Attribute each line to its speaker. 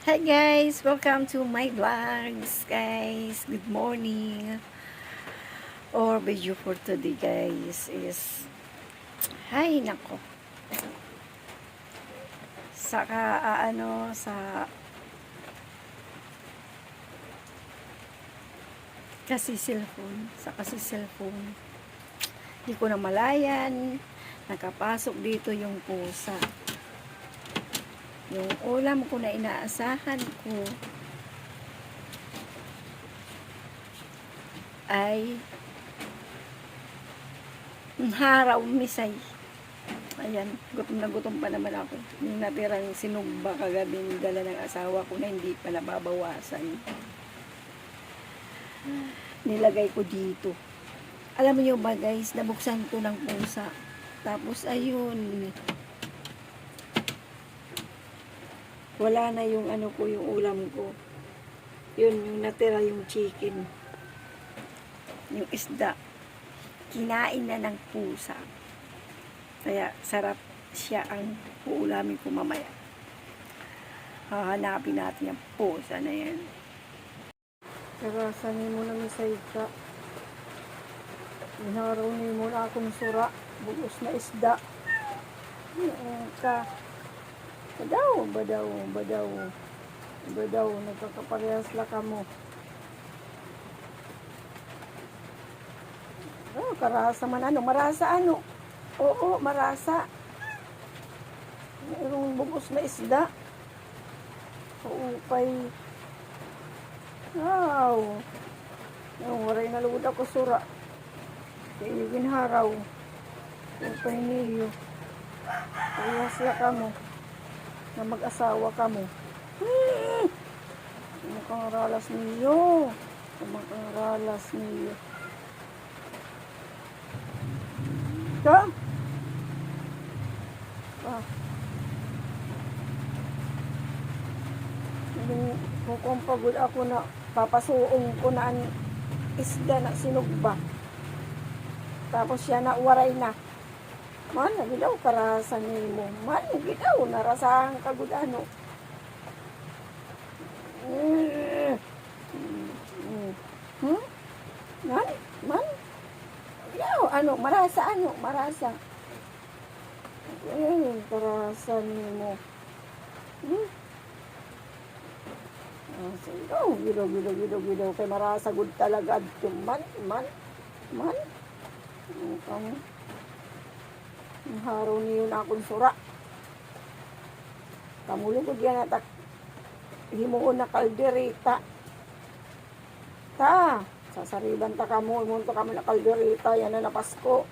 Speaker 1: Hi guys! Welcome to my vlogs guys. Good morning. Our video for today guys is hay nako. Sa kasi cellphone. Hindi ko na malayan. Nakapasok dito yung pusa. Yung ulam ko na inaasahan ko ay haraw misay. Ayan, gutom na gutom pa naman ako. Yung natirang sinugba kagabi dala ng asawa ko na hindi pa nababawasan. Nilagay ko dito. Alam niyo ba guys, nabuksan ko ng pusa. Tapos ayun, wala na yung yung ulam ko. Yun, yung natira yung chicken. Yung isda. Kinain na ng pusa. Kaya sarap siya ang uulamin ko mamaya. Hahanapin natin yung pusa na yan. Saka sanin mo na misay ka. Inaraw niyo mo na akong sura. Bugos na isda. Badaw, nagkakaparehas la ka mo. Oh, karasa man marasa Oo, marasa. Mayroong bugos na isda. Upay. Wow. Yung waray na lugod ako sura. Kaya yung ginharaw. Upay niyo. Parehas la ka mo. Na mag-asawa ka mo. Mukhang ralas niyo. Mukhang ralas niyo. Ka? Kung pagod ako na papasuong ko na ang isda na sinugba. Tapos siya na waray na. Man, nagidaw karasan niyo mo. Man, nagidaw, narasahan kagud ano. Man, yaw, marasa. Karasan niyo mo. Gidaw, kay marasa gud talaga adto. Man. Ang haraw niyo na akong sura. Kamulong ko diyan na himuon na kaldereta. Sasariban ta kamo, imunto kami na kaldereta, yan na Pasko.